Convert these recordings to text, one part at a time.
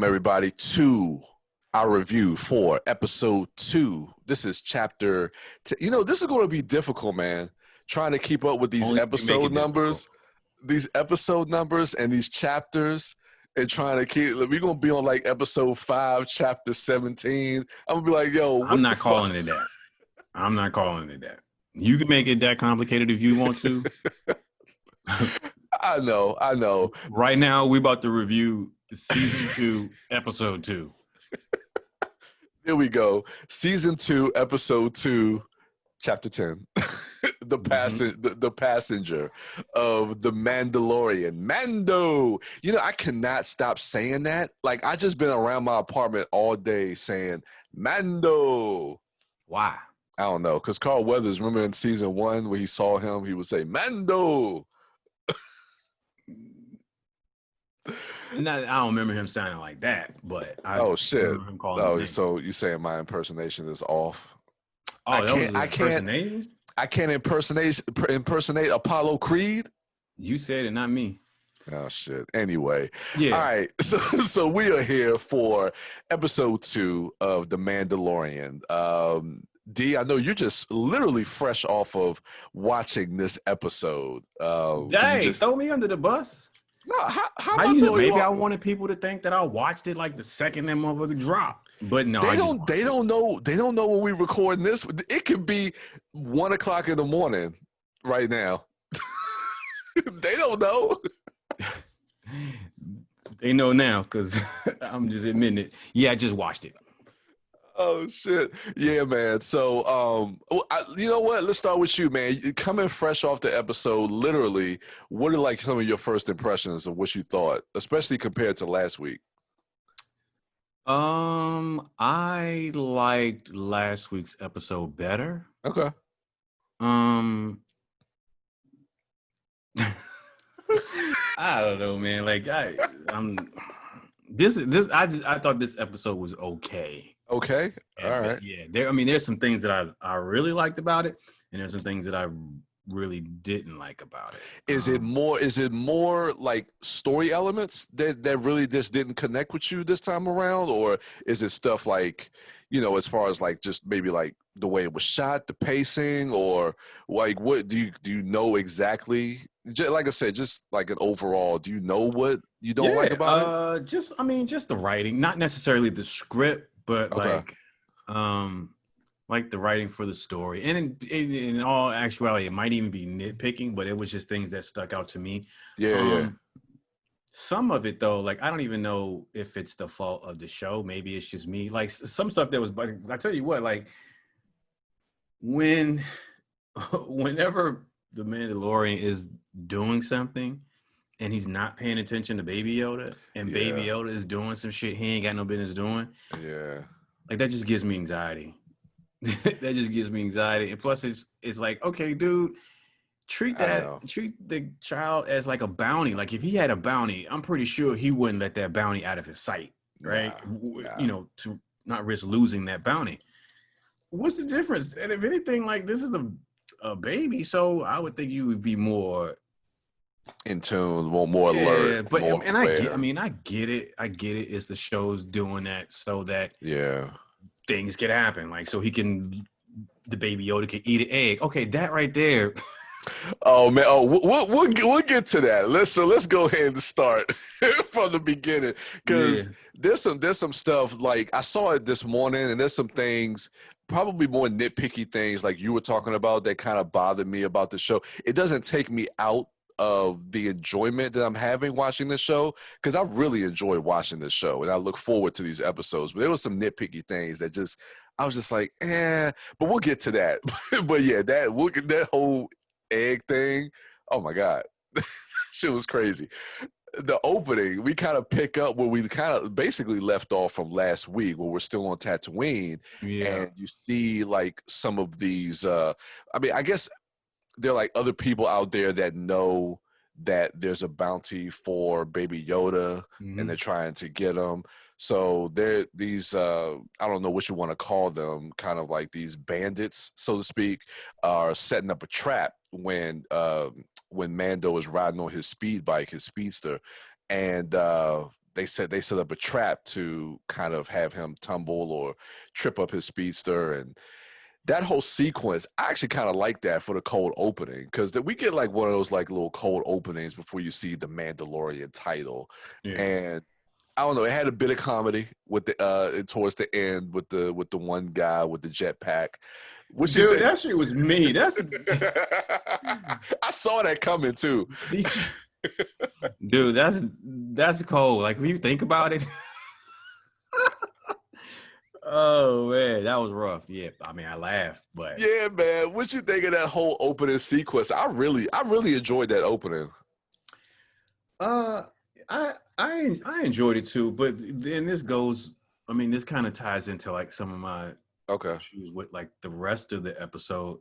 welcome everybody to our review for episode 2. This is chapter. This is going to be difficult, man. Trying to keep up with these episode numbers, and these chapters, and trying to keep. We're gonna be on like episode 5, chapter 17. I'm gonna be like, yo, I'm not calling it that. I'm not calling it that. You can make it that complicated if you want to. I know. Right now, we're about to review season 2, episode 2. Here we go. Season 2, episode 2, chapter 10. The passenger of the Mandalorian. Mando. I cannot stop saying that. Like, I just been around my apartment all day saying Mando. Why? I don't know. Because Carl Weathers, remember in season 1 where he saw him, he would say Mando. I don't remember him sounding like that, but oh shit! Remember him calling his name. So you saying my impersonation is off? Oh, I can't impersonate Apollo Creed. You said it, not me. Oh shit! Anyway, yeah. All right. So we are here for episode 2 of The Mandalorian. D, I know you're just literally fresh off of watching this episode. Dang, throw me under the bus. No, how you know? Maybe I wanted people to think that I watched it like the second that motherfucker dropped, but no, they don't know. They don't know when we recording this. It could be 1:00 in the morning right now. They don't know. They know now because I'm just admitting it. Yeah, I just watched it. Oh shit! Yeah, man. So, you know what? Let's start with you, man. Coming fresh off the episode, literally, what are like some of your first impressions of what you thought, especially compared to last week? I liked last week's episode better. Okay. I don't know, man. Like I thought this episode was okay. Okay. All right. Yeah. There's some things that I really liked about it, and there's some things that I really didn't like about it. Is it more like story elements that really just didn't connect with you this time around, or is it stuff like, as far as like just maybe like the way it was shot, the pacing, or like what do you know exactly? Like I said, just like an overall, do you know what you don't like about it? Just the writing, not necessarily the script. But okay. like the writing for the story, and in all actuality, it might even be nitpicking, but it was just things that stuck out to me. Yeah. Some of it though, like I don't even know if it's the fault of the show. Maybe it's just me. Like some stuff that was, but I tell you what, like whenever the Mandalorian is doing something and he's not paying attention to Baby Yoda, and Baby Yoda is doing some shit he ain't got no business doing. Yeah. Like, that just gives me anxiety. And plus, it's like, okay, dude, treat the child as like a bounty. Like, if he had a bounty, I'm pretty sure he wouldn't let that bounty out of his sight, right? Nah. To not risk losing that bounty. What's the difference? And if anything, like, this is a baby, so I would think you would be more in tune, more alert. But I get it. It's the show's doing that so that things can happen. Like, so the Baby Yoda can eat an egg. Okay, that right there. Oh man, we'll get to that. Let's go ahead and start from the beginning, because there's some stuff, like I saw it this morning, and there's some things, probably more nitpicky things like you were talking about, that kind of bothered me about the show. It doesn't take me out of the enjoyment that I'm having watching this show, because I really enjoy watching this show and I look forward to these episodes. But there was some nitpicky things that I was just like, but we'll get to that. But yeah, that whole egg thing, oh my God, shit was crazy. The opening, we kind of pick up where we kind of basically left off from last week, where we're still on Tatooine, and you see like some of these. I guess there are like other people out there that know that there's a bounty for Baby Yoda, and they're trying to get him. So they're these, I don't know what you want to call them, kind of like these bandits, so to speak, are setting up a trap when Mando is riding on his speed bike, his speedster, and they set up a trap to kind of have him tumble or trip up his speedster. And that whole sequence, I actually kind of like that for the cold opening, because we get like one of those like little cold openings before you see the Mandalorian title. Yeah. And I don't know, it had a bit of comedy with the towards the end with the one guy with the jetpack. What you Dude, think? that shit was me. That's I saw that coming too. Dude, that's cold. Like when you think about it. Oh man, that was rough. Yeah, I mean, I laughed, but yeah, man. What you think of that whole opening sequence? I really enjoyed that opening. uh, I enjoyed it too. But then this goes. I mean, this kind of ties into like some of my issues with like the rest of the episode.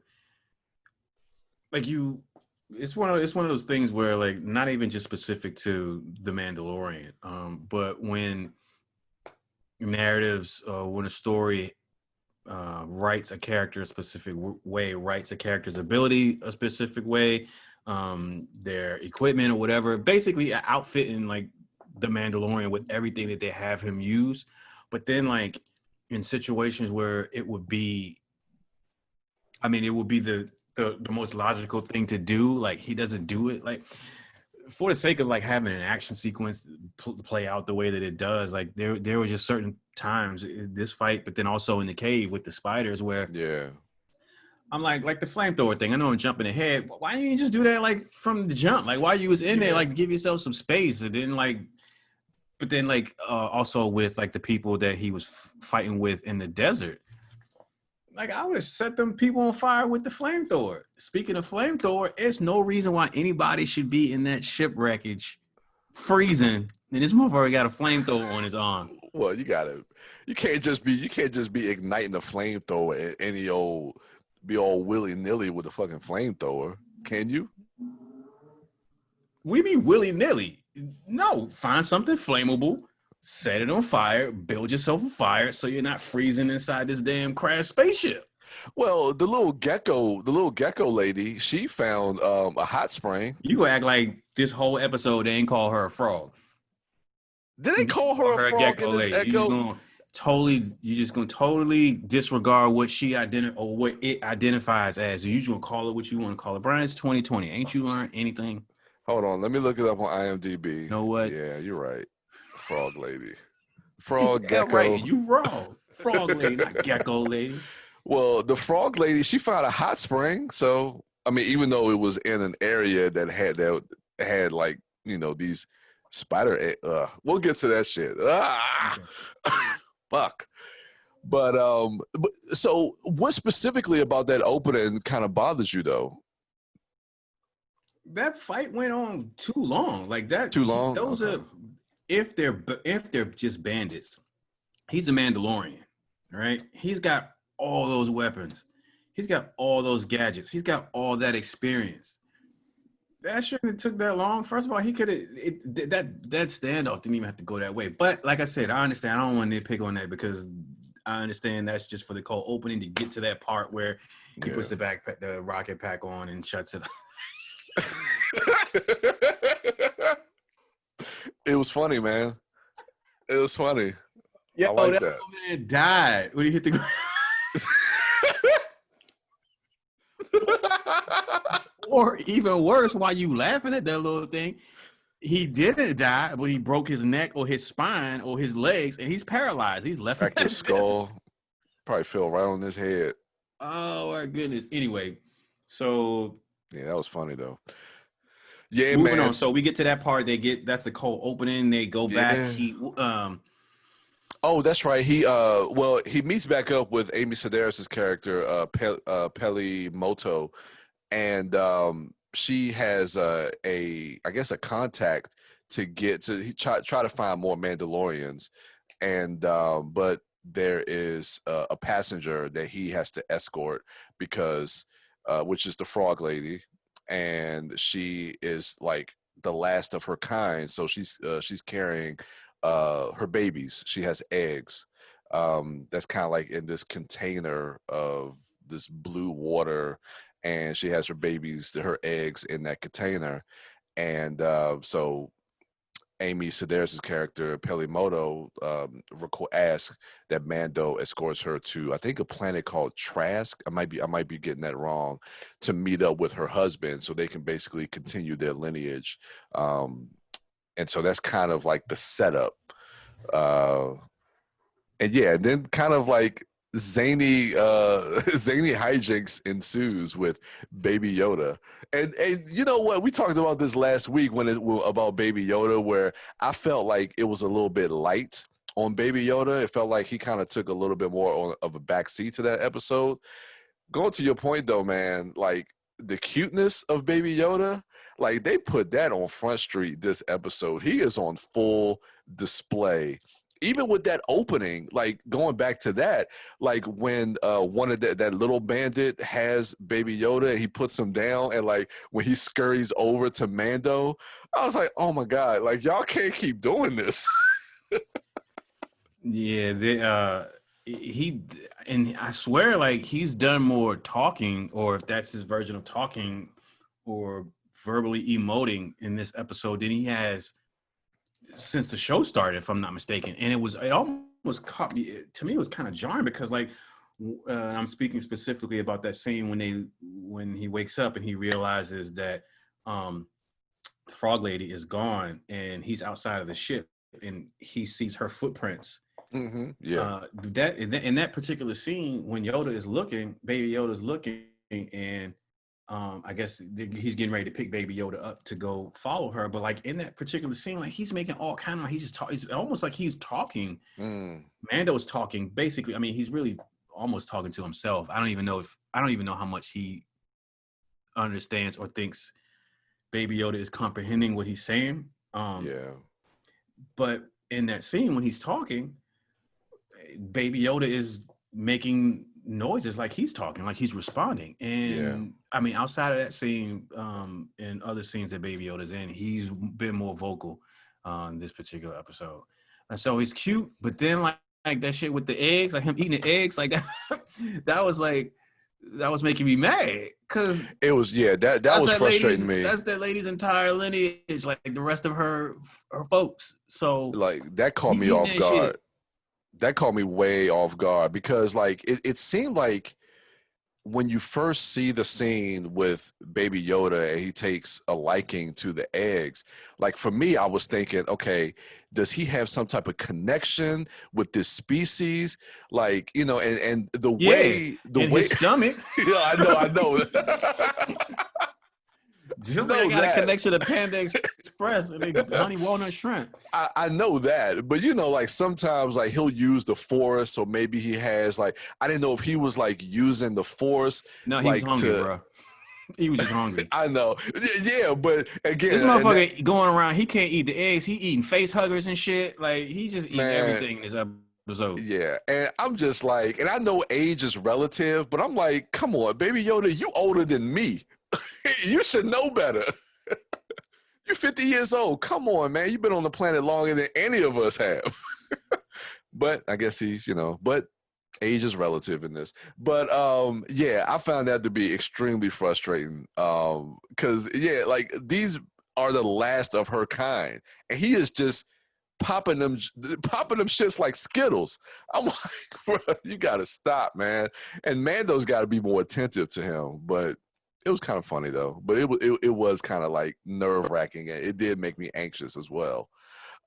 Like it's one of those things where like not even just specific to the Mandalorian, but when narratives, when a story writes a character a specific way, writes a character's ability a specific way, their equipment or whatever, basically outfitting like the Mandalorian with everything that they have him use. But then like in situations where it would be the most logical thing to do, like he doesn't do it, like for the sake of like having an action sequence play out the way that it does. Like there was just certain times in this fight, but then also in the cave with the spiders where I'm like the flamethrower thing. I know I'm jumping ahead. Why didn't you just do that like from the jump? Like why you was in there, like give yourself some space. And then like, but then like also with like the people that he was fighting with in the desert, like I would have set them people on fire with the flamethrower. Speaking of flamethrower, it's no reason why anybody should be in that shipwreckage freezing, and this motherfucker got a flamethrower on his arm. Well, you can't just be igniting the flamethrower and any old, be all willy nilly with a fucking flamethrower. Can you? We be willy nilly. No, find something flammable, set it on fire, build yourself a fire so you're not freezing inside this damn crashed spaceship. Well, the little gecko lady, she found a hot spring. You go act like this whole episode they ain't call her a frog. Did they call her a frog in this lady. Echo? You just gonna totally disregard what she or what it identifies as. You just gonna call it what you want to call it. Brian, it's 2020. Ain't you learned anything? Hold on, let me look it up on IMDb. You know what? Yeah, you're right. Frog lady. Frog yeah, gecko. Right. You wrong. Frog lady, not gecko lady. Well, the frog lady, she found a hot spring. So I mean, even though it was in an area that had like, these spider, we'll get to that shit. Fuck. But so what specifically about that opening kind of bothers you though? That fight went on too long. Like that. Too long? Those are if they're just bandits. He's a Mandalorian, right? He's got all those weapons. He's got all those gadgets. He's got all that experience. That shouldn't have took that long. First of all, he could have that standoff didn't even have to go that way. But like I said, I understand. I don't want to nitpick on that because I understand that's just for the cold opening to get to that part where he puts the rocket pack on and shuts it off. It was funny, man. It was funny. Yeah, I like that man died when he hit the ground. Or even worse, while you laughing at that little thing, he didn't die, but he broke his neck or his spine or his legs, and he's paralyzed. He's left. Cracked his skull. Probably fell right on his head. Oh my goodness. Anyway, so yeah, that was funny though. Yeah, moving on. So we get to that part. That's the cold opening. They go back. Oh, that's right. He meets back up with Amy Sedaris' character, Peli Moto, and she has a contact to get to try to find more Mandalorians, and but there is a passenger that he has to escort because which is the frog lady, and she is like the last of her kind, so she's carrying her babies. She has eggs that's kind of like in this container of this blue water, and she has her eggs in that container. And so Amy Sedaris' character Pelimoto asks that Mando escorts her to, I think, a planet called Trask. I might be getting that wrong, to meet up with her husband so they can basically continue their lineage. And so that's kind of like the setup. And yeah, and then kind of like zany zany hijinks ensues with Baby Yoda. And you know what, we talked about this last week about Baby Yoda, where I felt like it was a little bit light on Baby Yoda. It felt like he kind of took a little bit more of a backseat to that episode. Going to your point though, man, like the cuteness of Baby Yoda, like they put that on Front Street this episode. He is on full display. Even with that opening, like going back to that, like when one of that little bandit has Baby Yoda and he puts him down, and like when he scurries over to Mando, I was like, oh my God, like y'all can't keep doing this. Yeah, and I swear, like he's done more talking, or if that's his version of talking, or verbally emoting in this episode than he has since the show started, if I'm not mistaken. And it almost caught me. To me, it was kind of jarring because, like, I'm speaking specifically about that scene when he wakes up and he realizes that the Frog Lady is gone and he's outside of the ship and he sees her footprints. Mm-hmm. Yeah. That in that particular scene, when Yoda is looking, Baby Yoda is looking, and I guess he's getting ready to pick Baby Yoda up to go follow her. But like in that particular scene, like he's making all kind of, he's almost like he's talking. Mando's talking basically. I mean, he's really almost talking to himself. I don't even know how much he understands or thinks Baby Yoda is comprehending what he's saying. Yeah. But in that scene when he's talking, Baby Yoda is making noises like he's talking, like he's responding. And I mean, outside of that scene, and other scenes that Baby Yoda's in, he's been more vocal on this particular episode. And so he's cute, but then like that shit with the eggs, like him eating the eggs, like that, that was making me mad, because it was that was frustrating me. That's that lady's entire lineage, like the rest of her folks. So like that caught me off guard. Shit. That caught me way off guard, because like it seemed like when you first see the scene with Baby Yoda and he takes a liking to the eggs, like for me, I was thinking, okay, does he have some type of connection with this species? Like, you know, and the way his stomach. Yeah, I know. Just like I got a connection to Panda Express and they honey walnut shrimp. I know that, but you know, like sometimes like he'll use the Force, or maybe he has like, I didn't know if he was like using the Force. No, he was hungry, bro. He was just hungry. I know. Yeah, but again, this motherfucker going around, he can't eat the eggs. He eating face huggers and shit. Like he just eating everything in this episode. Yeah, and I'm just like, and I know age is relative, but I'm like, come on, Baby Yoda, you older than me. You should know better. You're 50 years old. Come on, man. You've been on the planet longer than any of us have. But I guess he's, you know, but age is relative in this. But yeah, I found that to be extremely frustrating. Because yeah, like these are the last of her kind, and he is just popping them shits like Skittles. I'm like, bro, you gotta stop, man. And Mando's got to be more attentive to him, but. It was kind of funny though, but it was kind of like nerve wracking, and it did make me anxious as well.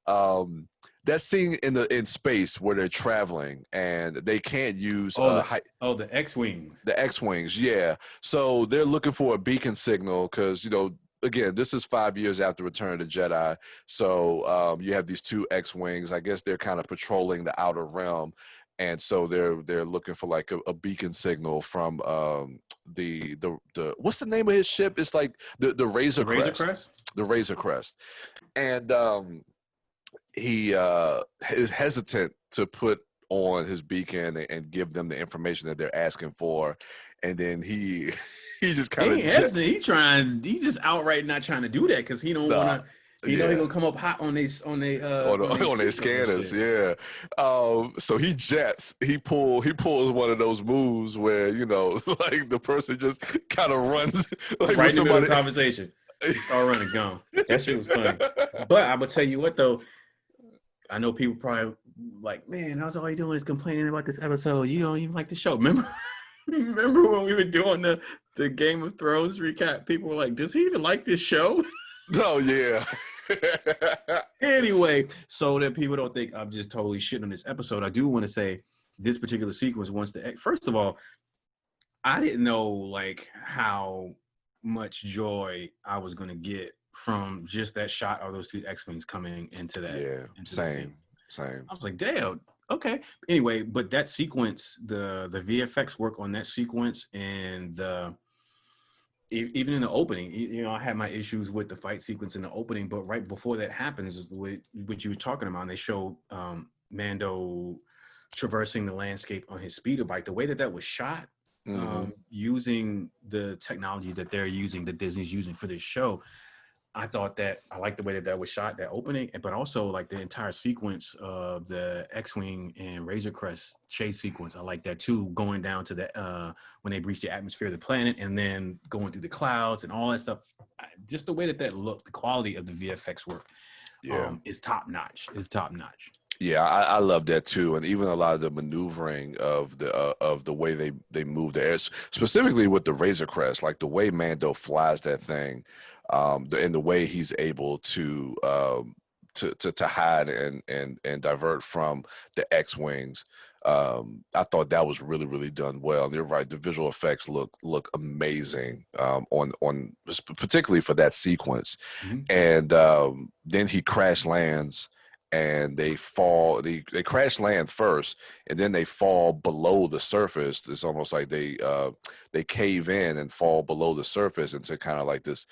That scene in space where they're traveling and they can't use the X-wings. The X-wings, yeah. So they're looking for a beacon signal because, you know, again, this is 5 years after Return of the Jedi. So you have these two X-wings. I guess they're kind of patrolling the outer realm, and so they're looking for like a beacon signal from the what's the name of his ship? It's like the Razor Crest. The Razor Crest. And he is hesitant to put on his beacon and give them the information that they're asking for, and then he just kind of he just outright not trying to do that because he don't want to. You know, he gonna come up hot on their scanners, yeah. So he jets. He pulls one of those moves where, you know, like the person just kind of runs like right in the middle of the conversation. Star running gone. That shit was funny. But I'm gonna tell you what though, I know people probably like, man, how's all you doing is complaining about this episode. You don't even like the show. Remember when we were doing the Game of Thrones recap? People were like, does he even like this show? Oh yeah. Anyway, so that people don't think I'm just totally shitting on this episode, I do want to say this particular sequence first of all, I didn't know like how much joy I was gonna get from just that shot of those two X-Wings coming into that. Yeah, same. I was like, damn, okay. Anyway, but that sequence, the VFX work on that sequence and even in the opening, you know, I had my issues with the fight sequence in the opening, but right before that happens, with what you were talking about, and they show Mando traversing the landscape on his speeder bike. The way that was shot, using the technology that they're using, that Disney's using for this show, I thought that I liked the way that was shot, that opening, but also like the entire sequence of the X-Wing and Razor Crest chase sequence. I like that too, going down to the when they breach the atmosphere of the planet and then going through the clouds and all that stuff. Just the way that looked, the quality of the VFX work, is top notch. Yeah, I love that too, and even a lot of the maneuvering of the way they move the air, specifically with the Razor Crest, like the way Mando flies that thing, and the way he's able to hide and divert from the X-Wings. I thought that was really, really done well. And you're right, the visual effects look amazing on particularly for that sequence. And then he crash lands. And they fall. They crash land first, and then they fall below the surface. It's almost like they cave in and fall below the surface into kind of like this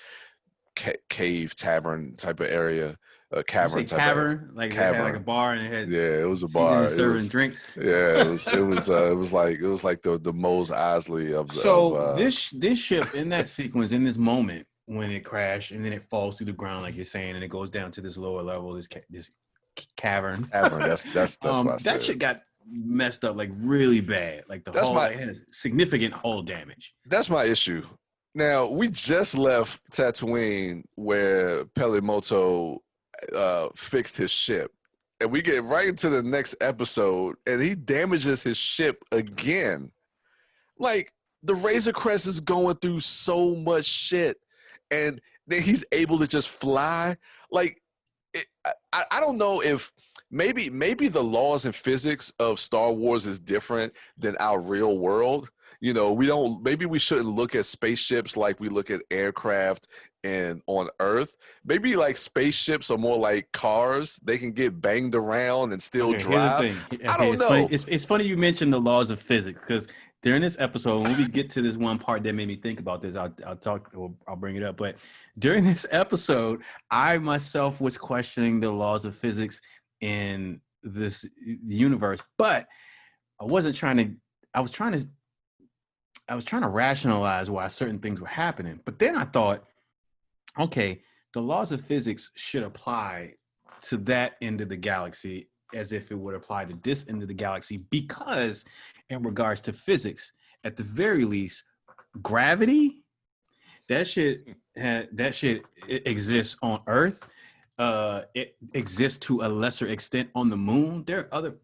cave tavern type of area, cavern type cavern, like cavern. It had like a bar, and it had it was a bar. Serving drinks. Yeah, it was like the Mos Eisley of. This ship in that sequence, in this moment when it crashed and then it falls through the ground, like you're saying, and it goes down to this lower level, this cavern. That's what I said. That shit got messed up like really bad. Like the hull had significant hull damage. That's my issue. Now we just left Tatooine where Pelimoto fixed his ship, and we get right into the next episode, and he damages his ship again. Like the Razor Crest is going through so much shit, and then he's able to just fly. Like. I don't know if maybe the laws and physics of Star Wars is different than our real world. You know, maybe we shouldn't look at spaceships like we look at aircraft and on Earth. Maybe like spaceships are more like cars. They can get banged around and still drive. I don't know. It's funny you mentioned the laws of physics, because during this episode, when we get to this one part that made me think about this, I'll bring it up. But during this episode, I myself was questioning the laws of physics in this universe, but I was trying to rationalize why certain things were happening. But then I thought, okay, the laws of physics should apply to that end of the galaxy as if it would apply to this end of the galaxy, because in regards to physics, at the very least, gravity, that shit exists on Earth. It exists to a lesser extent on the moon. There are other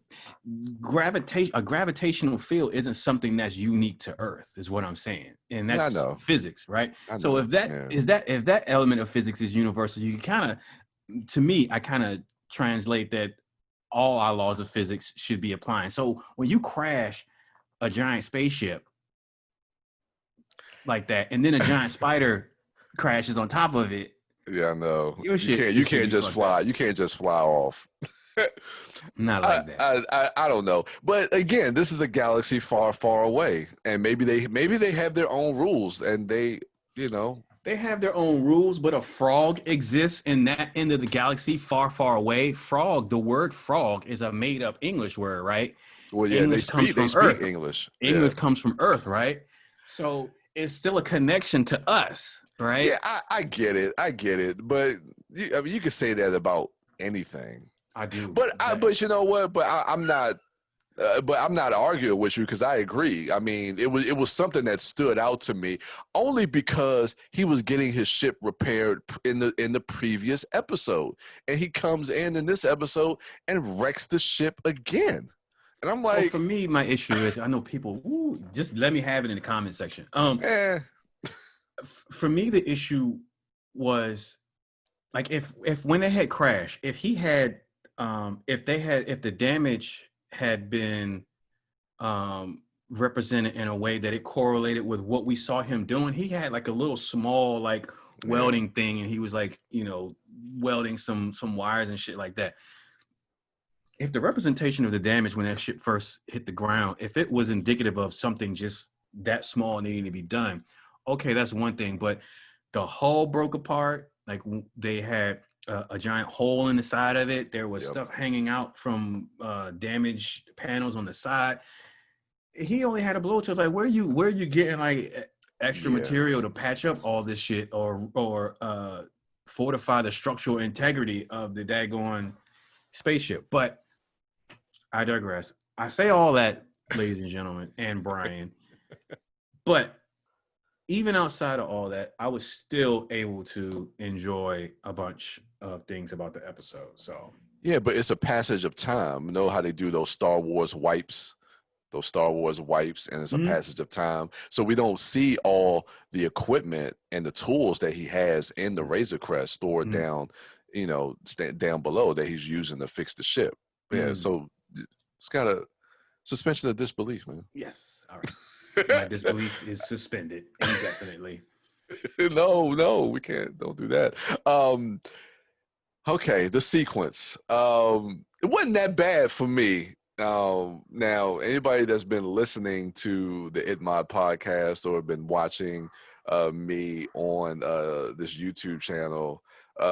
a gravitational field isn't something that's unique to Earth, is what I'm saying. And that's physics, right? So if that element of physics is universal, you kind of, to me, I kind of translate that all our laws of physics should be applying. So when you crash a giant spaceship like that, and then a giant spider crashes on top of it. Yeah, no. You can't just fly. You can't just fly off. Not like that. I don't know. But again, this is a galaxy far, far away. And maybe they have their own rules, and they have their own rules, but a frog exists in that end of the galaxy far, far away. The word frog is a made up English word, right? Well, yeah, they speak English. English comes from Earth, right? So it's still a connection to us, right? Yeah, I get it. But you can say that about anything. I do. But you know what? But I'm not but I'm not arguing with you because I agree. I mean, it was something that stood out to me only because he was getting his ship repaired in the previous episode, and he comes in this episode and wrecks the ship again. And I'm So like, for me, my issue is I know people. Just let me have it in the comment section. For me, the issue was like if when they had crashed, if the damage had been represented in a way that it correlated with what we saw him doing. He had like a little small like welding thing, and he was like, welding some wires and shit like that. If the representation of the damage when that shit first hit the ground, if it was indicative of something just that small needing to be done, okay, that's one thing. But the hull broke apart. Like they had a giant hole in the side of it. There was stuff hanging out from damaged panels on the side. He only had a blowtorch. Like, where you getting like extra material to patch up all this shit or fortify the structural integrity of the daggone spaceship? But I digress. I say all that, ladies and gentlemen, and Brian. But even outside of all that, I was still able to enjoy a bunch of things about the episode. So yeah, but it's a passage of time. You know how they do those Star Wars wipes? Those Star Wars wipes, and it's a passage of time. So we don't see all the equipment and the tools that he has in the Razor Crest stored down, down below that he's using to fix the ship. Yeah, so it's got a suspension of disbelief, man. Yes, all right. My disbelief is suspended indefinitely. No, we can't. Don't do that. Okay, the sequence. It wasn't that bad for me. Now, anybody that's been listening to the ItMod podcast or been watching me on this YouTube channel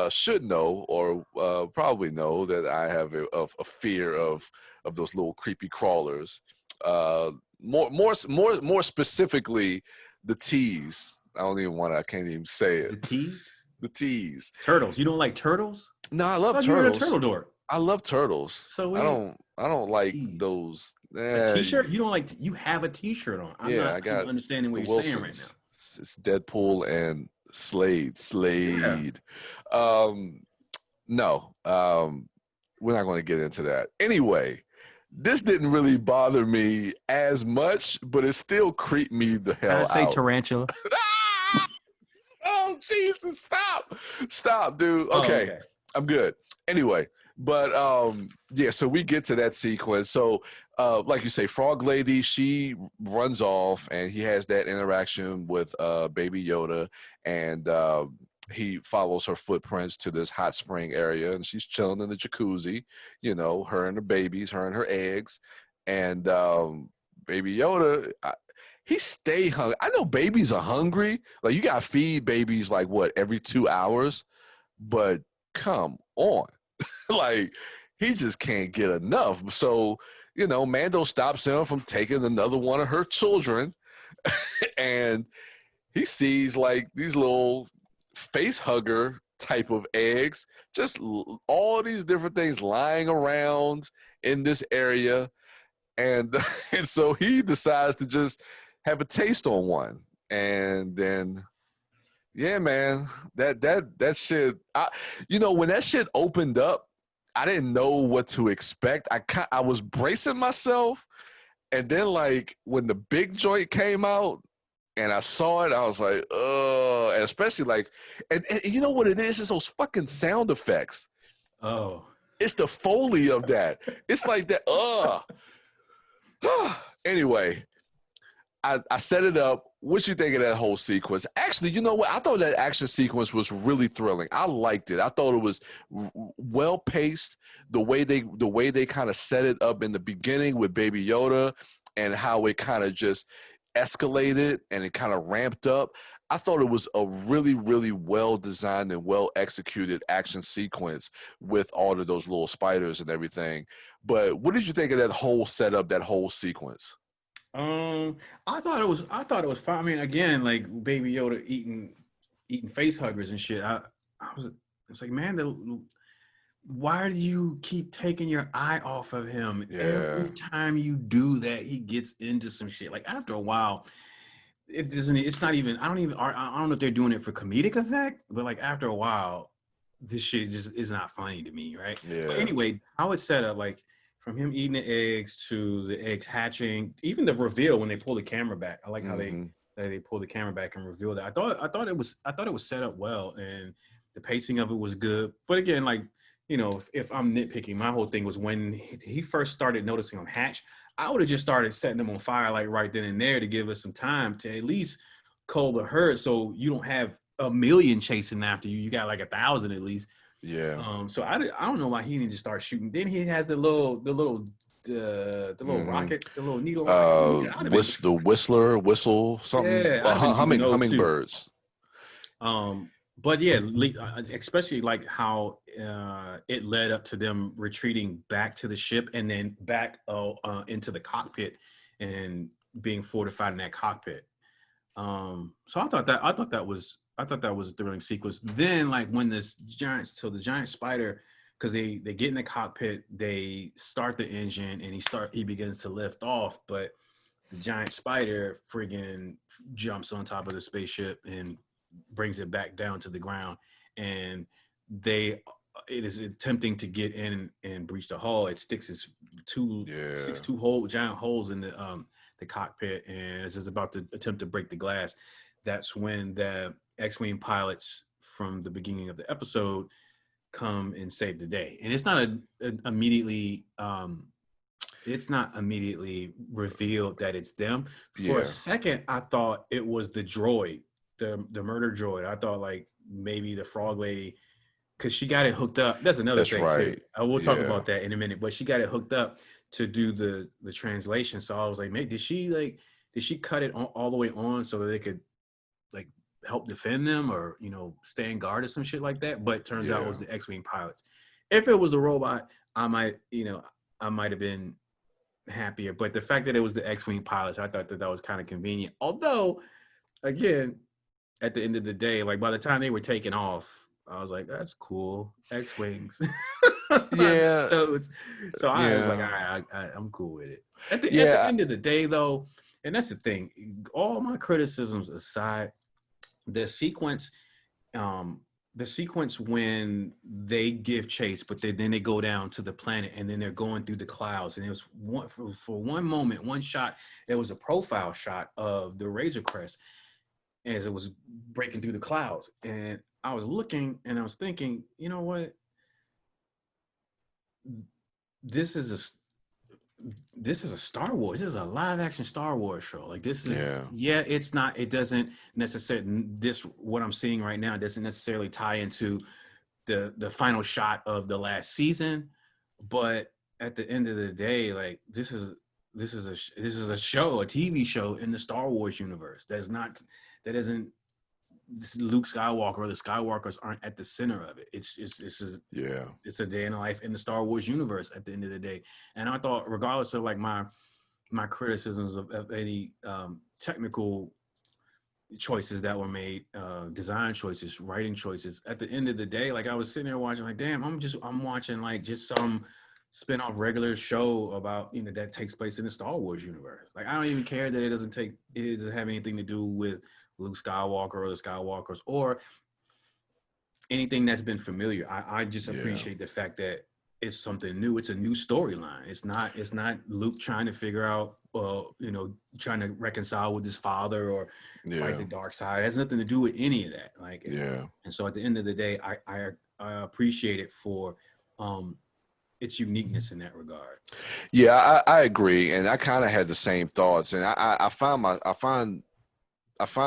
should know or probably know that I have a fear of those little creepy crawlers. More specifically, the T's. I can't even say it. The T's? The T's. Turtles. You don't like turtles? No, I love turtles. You're a turtle dork. I love turtles. So I don't like T's. those. A T-shirt? You don't like? You have a T-shirt on. I got I'm understanding what you're Wilsons. saying right now. It's Deadpool and Slade. Yeah. No. We're not going to get into that. Anyway, this didn't really bother me as much, but it still creeped me the hell out. I say tarantula. Oh, Jesus, stop, dude. Okay. I'm good. Anyway, but yeah, so we get to that sequence. So like you say, Frog Lady, she runs off and he has that interaction with Baby Yoda, and he follows her footprints to this hot spring area, and she's chilling in the jacuzzi, her and her babies, her and her eggs, and Baby Yoda, he stay hungry. I know babies are hungry. Like, you got to feed babies like what, every 2 hours? But come on. Like, he just can't get enough. So, Mando stops him from taking another one of her children. And he sees like these little face hugger type of eggs, just all these different things lying around in this area. And so he decides to just have a taste on one. And then, yeah, man, that shit, when that shit opened up, I didn't know what to expect. I was bracing myself, and then like when the big joint came out and I saw it, I was like, and especially like, and you know what it is? It's those fucking sound effects. Oh, it's the Foley of that. It's like that. Anyway, I set it up. What you think of that whole sequence? Actually, you know what? I thought that action sequence was really thrilling. I liked it. I thought it was well paced. The way they kind of set it up in the beginning with Baby Yoda, and how it kind of just escalated and it kind of ramped up. I thought it was a really, really well designed and well executed action sequence with all of those little spiders and everything. But what did you think of that whole setup, that whole sequence? I thought it was fine. I mean, again, like Baby Yoda eating face huggers and shit. I was like, man, why do you keep taking your eye off of him? Yeah. Every time you do that, he gets into some shit. Like after a while, it doesn't. It's not even. I don't know if they're doing it for comedic effect, but like after a while, this shit just is not funny to me, right? But Yeah. anyway, how it's set up, like from him eating the eggs to the eggs hatching, even the reveal when they pull the camera back. I like how they pull the camera back and reveal that. I thought it was set up well, and the pacing of it was good. But again, like if I'm nitpicking, my whole thing was when he first started noticing him hatch. I would have just started setting them on fire like right then and there to give us some time to at least cull the herd, so you don't have a million chasing after you. You got like 1,000 at least. Yeah. So I don't know why he didn't just start shooting. Then he has the little rockets, the little needle rockets. The whistle something. Yeah, I'd have been using those too. Hummingbirds. But yeah, especially like how it led up to them retreating back to the ship and then back into the cockpit and being fortified in that cockpit. So I thought that was a thrilling sequence. Then like when the giant spider, because they get in the cockpit, they start the engine and he begins to lift off, but the giant spider friggin' jumps on top of the spaceship and brings it back down to the ground, and it is attempting to get in and breach the hull. It sticks two giant holes in the cockpit, and as it's about to attempt to break the glass, that's when the X-Wing pilots from the beginning of the episode come and save the day. And it's not immediately revealed that it's them. For a second, I thought it was the droid, the murder droid. I thought like maybe the frog lady, because she got it hooked up. That's another thing too. We'll talk about that in a minute. But she got it hooked up to do the translation. So I was like, did she cut it all the way on so that they could like help defend them or stay in guard or some shit like that? But it turns out it was the X-Wing pilots. If it was the robot, I might have been happier. But the fact that it was the X-Wing pilots, I thought that was kind of convenient. Although, again, at the end of the day, like by the time they were taking off, I was like, that's cool. X-Wings. Yeah. So I was like, all right, I'm cool with it. At the end of the day, though, and that's the thing, all my criticisms aside, the sequence when they give chase, but then they go down to the planet and then they're going through the clouds. And it was for one moment, one shot, there was a profile shot of the Razor Crest as it was breaking through the clouds. And I was looking and I was thinking, you know what? This is a Star Wars. This is a live action Star Wars show. Like this is, it's not, it doesn't necessarily, what I'm seeing right now doesn't necessarily tie into the final shot of the last season. But at the end of the day, like this is a show, a TV show in the Star Wars universe. Luke Skywalker or the Skywalkers aren't at the center of it. It's a day in the life in the Star Wars universe at the end of the day. And I thought, regardless of like my criticisms of any technical choices that were made, design choices, writing choices, at the end of the day, like I was sitting there watching, like, damn, I'm watching like just some spin-off regular show about that takes place in the Star Wars universe. Like I don't even care that it doesn't have anything to do with Luke Skywalker or the Skywalkers or anything that's been familiar. I just appreciate the fact that it's something new. It's a new storyline. It's not Luke trying to figure out, trying to reconcile with his father or fight the dark side. It has nothing to do with any of that. Like, and so at the end of the day, I appreciate it for its uniqueness in that regard. Yeah, I agree, and I kind of had the same thoughts, and I find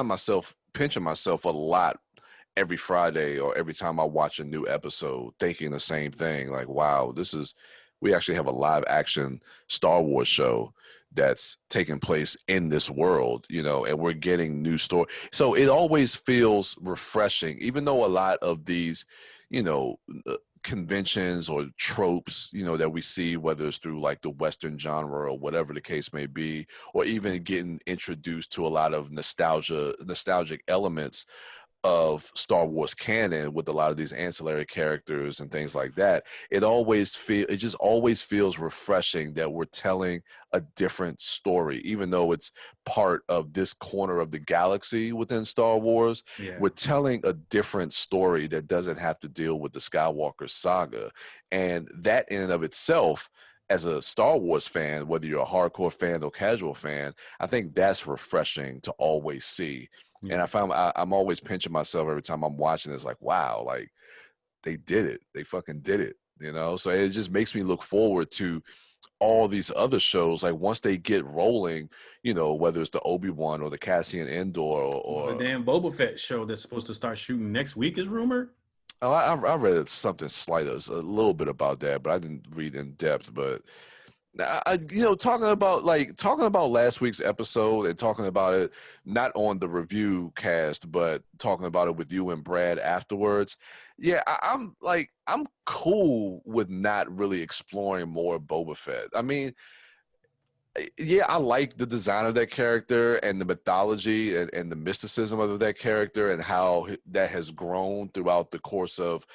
myself pinching myself a lot every Friday or every time I watch a new episode, thinking the same thing. Like, wow, we actually have a live action Star Wars show that's taking place in this world, and we're getting new story. So it always feels refreshing, even though a lot of these, conventions or tropes, that we see, whether it's through like the Western genre or whatever the case may be, or even getting introduced to a lot of nostalgic elements. of Star Wars canon with a lot of these ancillary characters and things like that, it just always feels refreshing that we're telling a different story, even though it's part of this corner of the galaxy within Star Wars. Yeah. We're telling a different story that doesn't have to deal with the Skywalker saga. And that in and of itself, as a Star Wars fan, whether you're a hardcore fan or casual fan, I think that's refreshing to always see. Yeah. And I'm always pinching myself every time I'm watching this, like, wow, like they did it. They fucking did it, you know? So it just makes me look forward to all these other shows. Like once they get rolling, you know, whether it's the Obi-Wan or the Cassian Andor or the damn Boba Fett show that's supposed to start shooting next week is rumored. Oh, I read something slight, a little bit about that, but I didn't read in depth. But talking about last week's episode and talking about it not on the review cast, but talking about it with you and Brad afterwards. Yeah, I'm cool with not really exploring more Boba Fett. I mean, yeah, I like the design of that character and the mythology and the mysticism of that character and how that has grown throughout the course of,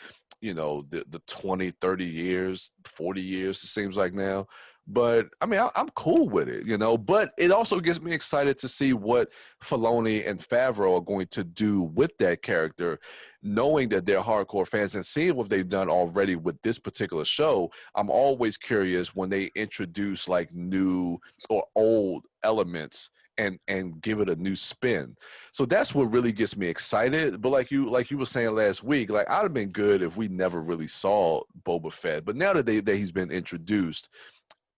the 20, 30 years, 40 years, it seems like now. But I mean, I'm cool with it, but it also gets me excited to see what Filoni and Favreau are going to do with that character, knowing that they're hardcore fans and seeing what they've done already with this particular show. I'm always curious when they introduce like new or old elements and give it a new spin. So that's what really gets me excited. But like you were saying last week, like I'd have been good if we never really saw Boba Fett. But now that he's been introduced,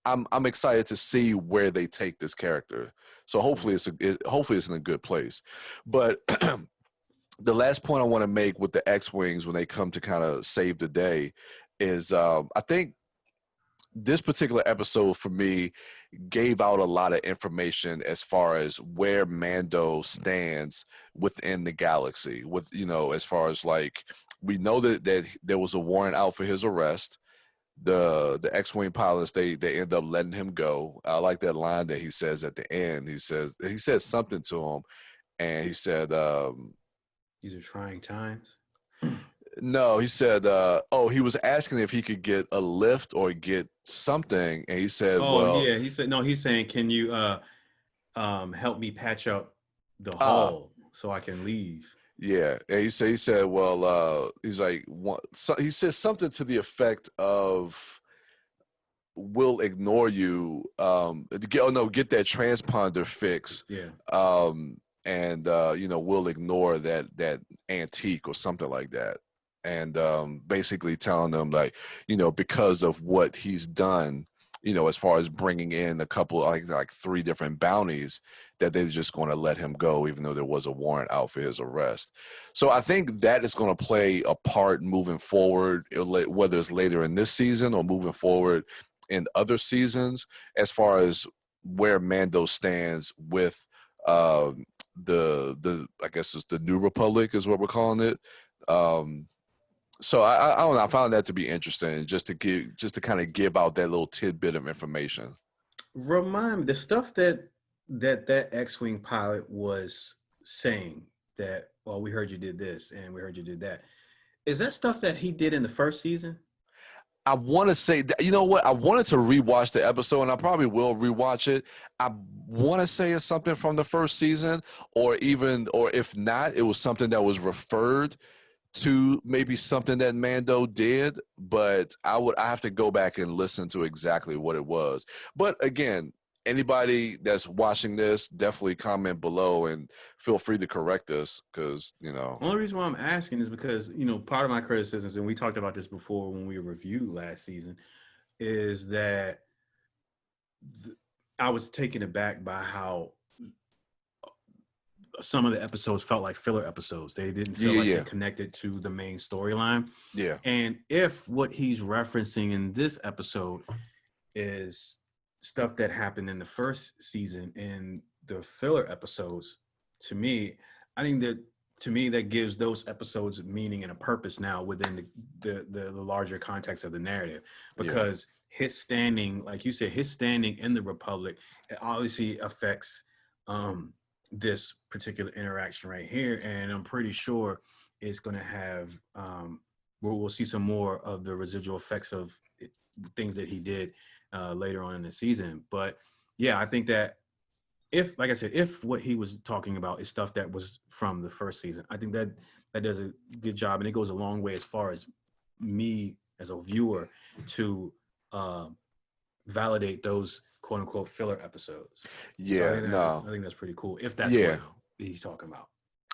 I'm excited to see where they take this character. So hopefully it's in a good place. But the last point I want to make with the X-Wings when they come to kind of save the day is I think this particular episode for me gave out a lot of information as far as where Mando stands within the galaxy. With as far as like we know that there was a warrant out for his arrest. The X-Wing pilots they end up letting him go. I like that line that he says at the end. He says something to him, and he said, "These are trying times." No, he said, he was asking if he could get a lift or get something. And he said, yeah. He said, no, he's saying, can you help me patch up the hull so I can leave? Yeah. And he said, well, he's like, he said something to the effect of, we'll ignore you. Get that transponder fix. Yeah. We'll ignore that antique or something like that. And basically telling them like, because of what he's done, as far as bringing in a couple like 3 different bounties, that they're just going to let him go, even though there was a warrant out for his arrest. So I think that is going to play a part moving forward, whether it's later in this season or moving forward in other seasons, as far as where Mando stands with the I guess it's the New Republic is what we're calling it. So I don't know. I found that to be interesting, just to kind of give out that little tidbit of information. Remind me the stuff that X-Wing pilot was saying that, well, we heard you did this and we heard you did that. Is that stuff that he did in the first season? I want to say that, you know what? I wanted to rewatch the episode, and I probably will rewatch it. I want to say it's something from the first season, or if not, it was something that was referred to, maybe something that Mando did, but I have to go back and listen to exactly what it was. But again, anybody that's watching this, definitely comment below and feel free to correct us, because Only reason why I'm asking is because part of my criticisms, and we talked about this before when we reviewed last season, is that I was taken aback by how some of the episodes felt like filler episodes. They didn't feel like they connected to the main storyline. Yeah. And if what he's referencing in this episode is stuff that happened in the first season in the filler episodes, to me, I think that gives those episodes meaning and a purpose now within the larger context of the narrative, because his standing, like you said, his standing in the Republic, it obviously affects this particular interaction right here, and I'm pretty sure it's going to have we'll see some more of the residual effects of things that he did later on in the season. But yeah, I think that if, like I said, if what he was talking about is stuff that was from the first season, I think that does a good job, and it goes a long way as far as me as a viewer to validate those quote unquote filler episodes. Yeah, so I think that's pretty cool if that's what he's talking about.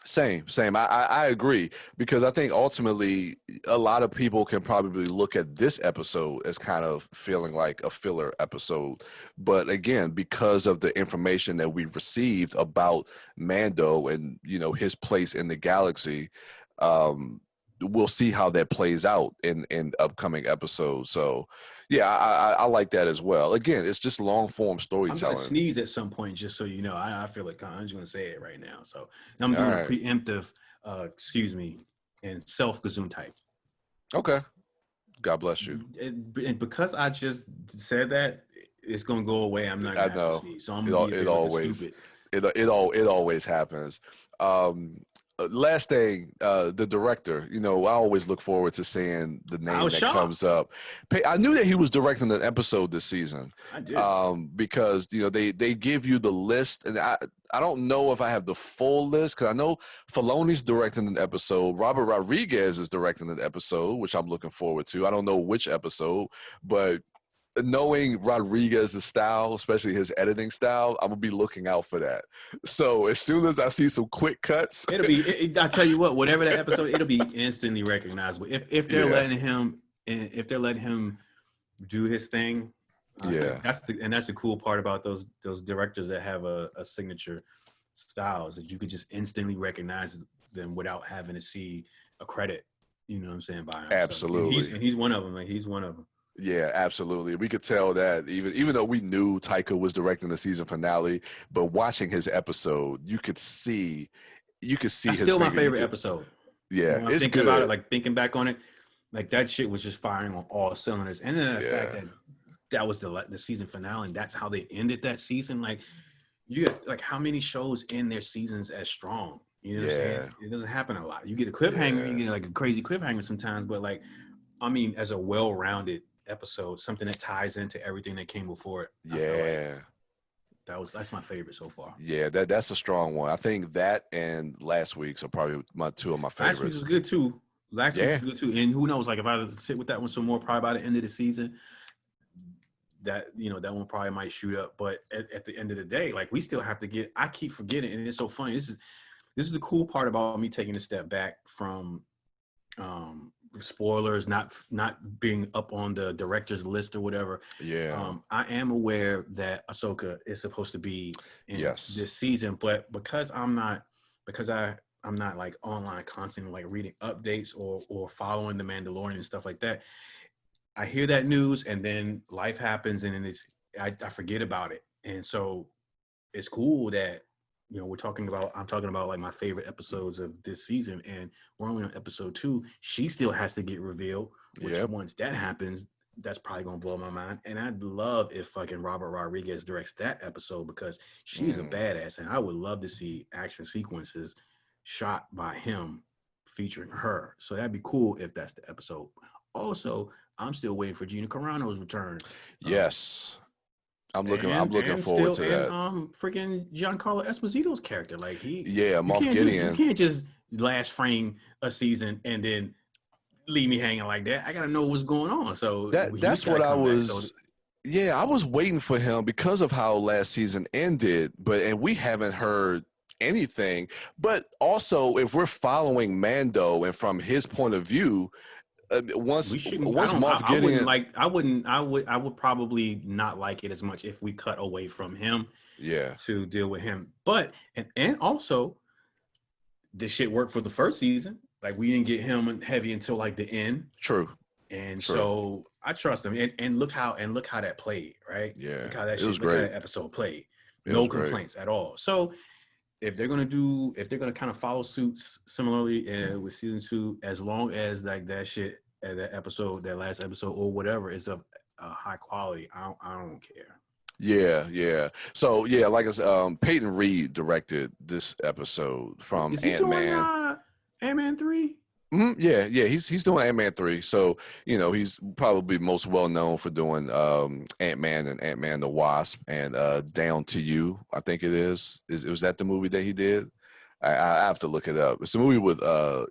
Same. I agree, because I think ultimately a lot of people can probably look at this episode as kind of feeling like a filler episode. But again, because of the information that we've received about Mando and, his place in the galaxy, we'll see how that plays out in upcoming episodes. So yeah, I like that as well. Again, it's just long form storytelling. I'm gonna sneeze at some point, just so you know. I feel like I'm just gonna say it right now. So I'm doing a preemptive, excuse me, and self-gazoon type. Okay. God bless you. And because I just said that, it's gonna go away. I'm not gonna have to sneeze. So I'm gonna be stupid. It always happens. Last thing, the director, I always look forward to seeing the name that comes up. I knew that he was directing an episode this season. I did. Because, they give you the list, and I don't know if I have the full list, because I know Filoni's directing an episode. Robert Rodriguez is directing an episode, which I'm looking forward to. I don't know which episode, but knowing Rodriguez's style, especially his editing style, I'm gonna be looking out for that. So as soon as I see some quick cuts, it'll be. I tell you what, whatever that episode, it'll be instantly recognizable. If they're letting him, do his thing, that's the cool part about those directors that have a signature style, is that you could just instantly recognize them without having to see a credit. You know what I'm saying? By him. Absolutely, so, and he's one of them. Like, he's one of them. Yeah, absolutely. We could tell that even though we knew Taika was directing the season finale, but watching his episode, you could see That's still my favorite episode. Yeah, when I'm thinking about it, like thinking back on it, like that shit was just firing on all cylinders. And then the fact that was the season finale, and that's how they ended that season. Like, you get like how many shows end their seasons as strong? You know what I'm saying? It doesn't happen a lot. You get a cliffhanger, you get like a crazy cliffhanger sometimes, but like, I mean, as a well-rounded episode, something that ties into everything that came before it. That's my favorite so far. Yeah, that's a strong one. I think that and last week's are probably two of my favorites. Last week was good too. And who knows? Like, if I sit with that one some more, probably by the end of the season, that one probably might shoot up. But at the end of the day, like, we still have to get. I keep forgetting, and it's so funny. This is the cool part about me taking a step back from spoilers, not being up on the director's list or whatever. I am aware that Ahsoka is supposed to be in this season, but because I'm not like online constantly like reading updates or following the Mandalorian and stuff like that, I hear that news and then life happens, and then I forget about it. And so it's cool that I'm talking about like my favorite episodes of this season, and we're only on episode 2. She still has to get revealed, which once that happens, that's probably gonna blow my mind. And I'd love if fucking Robert Rodriguez directs that episode, because she's a badass, and I would love to see action sequences shot by him featuring her. So that'd be cool if that's the episode. Also, I'm still waiting for Gina Carano's return. Yes. I'm looking forward to that. And freaking Giancarlo Esposito's character, like Moff Gideon. You can't just last frame a season and then leave me hanging like that. I gotta know what's going on. So that's what I was. Yeah, I was waiting for him because of how last season ended, and we haven't heard anything. But also, if we're following Mando and from his point of view, once Moff Gideon, I would probably not like it as much if we cut away from him, to deal with him. But and also, this shit worked for the first season. Like, we didn't get him heavy until like the end. True. And so I trust him. And look how that played, right? Yeah, look how that episode played. No complaints at all. So if they're gonna kind of follow suit similarly with season 2, as long as like that shit, that last episode or whatever is of high quality, I don't care. Yeah. So yeah, like I said, Peyton Reed directed this episode from Is he doing Ant-Man. Ant-Man 3? Yeah, he's doing Ant-Man 3. So, he's probably most well known for doing Ant-Man and Ant-Man the Wasp and Down to You, I think it is. Was that the movie that he did? I have to look it up. It's a movie with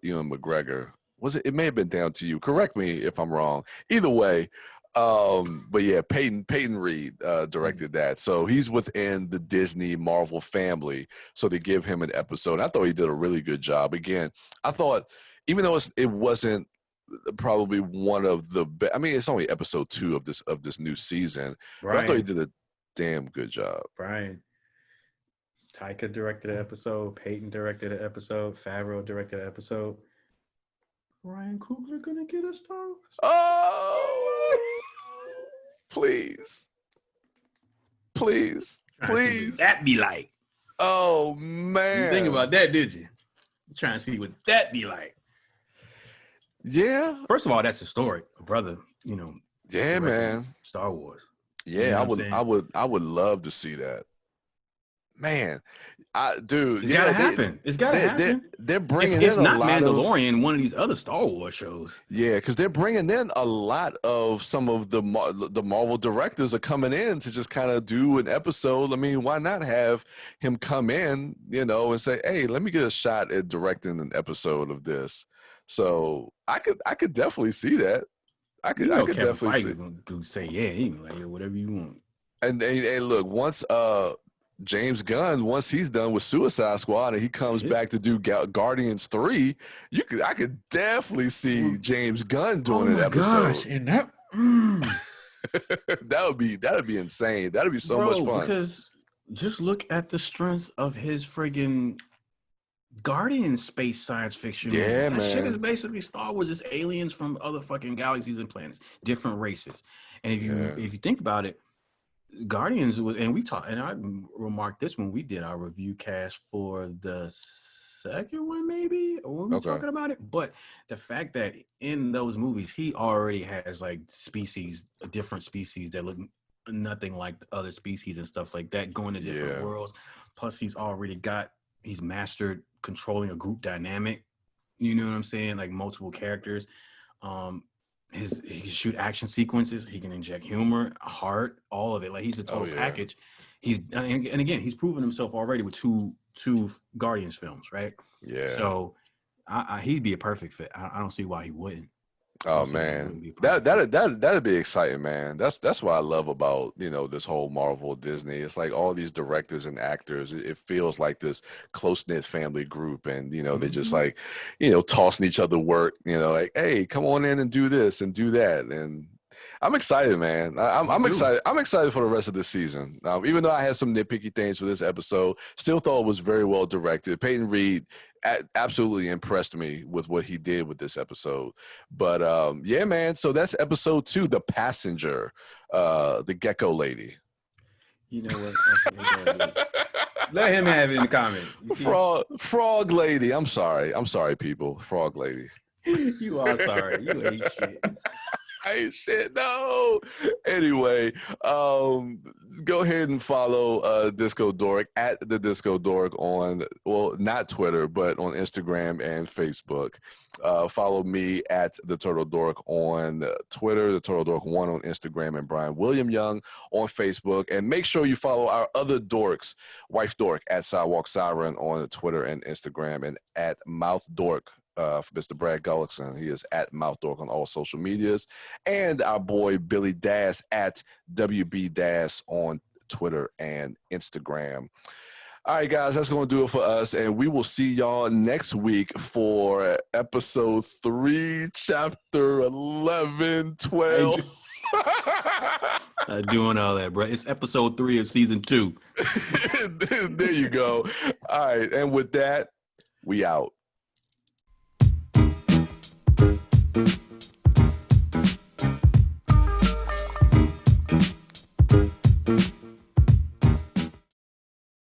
Ewan McGregor. Was it? It may have been Down to You. Correct me if I'm wrong. Either way, but yeah, Peyton Reed directed that. So he's within the Disney Marvel family. So to give him an episode, I thought he did a really good job. Again, I thought even though it wasn't probably one of the best. I mean, it's only episode 2 of this new season, but I thought he did a damn good job. Brian. Taika directed an episode. Peyton directed an episode. Favreau directed an episode. Ryan Coogler gonna get a Star Wars? Oh, please. That be like. Oh man, you think about that, did you? You're trying to see what that be like. Yeah. First of all, that's historic, brother. Yeah, man. Star Wars. Yeah, I would love to see that. Man, dude, it's gotta happen. It's gotta happen. They're bringing if in a not lot Mandalorian, one of these other Star Wars shows. Yeah, because they're bringing in a lot of some of the Marvel directors are coming in to just kind of do an episode. I mean, why not have him come in, and say, "Hey, let me get a shot at directing an episode of this." So I could definitely see that. I could definitely see. Gonna say, yeah, he can like whatever you want. And look, once James Gunn, once he's done with Suicide Squad and he comes back to do Guardians 3, I could definitely see James Gunn doing an episode. Gosh, and that that'd be insane. That'd be so much fun. Because just look at the strength of his friggin' Guardian space science fiction. Yeah, that man. Shit is basically Star Wars. It's aliens from other fucking galaxies and planets, different races. And if you think about it, Guardians was, and we talked, and I remarked this when we did our review cast for the second one, maybe, or when we were talking about it. But the fact that in those movies, he already has like different species that look nothing like the other species and stuff like that, going to different worlds. Plus, he's mastered controlling a group dynamic. You know what I'm saying? Like multiple characters. He can shoot action sequences. He can inject humor, heart, all of it. Like he's a total package. And again, he's proven himself already with two Guardians films, right? Yeah. So he'd be a perfect fit. I don't see why he wouldn't. Oh man, that'd be exciting, man. That's what I love about this whole Marvel Disney. It's like all these directors and actors. It feels like this close knit family group, and they're just like tossing each other work. Like, hey, come on in and do this and do that, and I'm excited, man. I'm excited. I'm excited for the rest of the season. Even though I had some nitpicky things for this episode, still thought it was very well directed. Peyton Reed absolutely impressed me with what he did with this episode. But yeah, man. So that's episode 2, The Passenger, the Gecko Lady. You know what? Okay, let him have it in the comments. Frog Lady. I'm sorry, people. Frog Lady. You are sorry. You ain't shit. I ain't shit. No. Anyway, go ahead and follow DiscoDork at TheDiscoDork on, well, not Twitter, but on Instagram and Facebook. Follow me at TheTurtleDork on Twitter, TheTurtleDork1 on Instagram, and Brian William Young on Facebook. And make sure you follow our other dorks, Wife Dork at Sidewalk Siren on Twitter and Instagram, and at Mouth Dork. For Mr. Brad Gullickson. He is at Mouth Dork on all social medias. And our boy Billy Das at WB Das on Twitter and Instagram. All right, guys, that's going to do it for us. And we will see y'all next week for episode 3, chapter 11, 12. Doing all that, bro. It's episode 3 of season 2. There you go. All right. And with that, we out.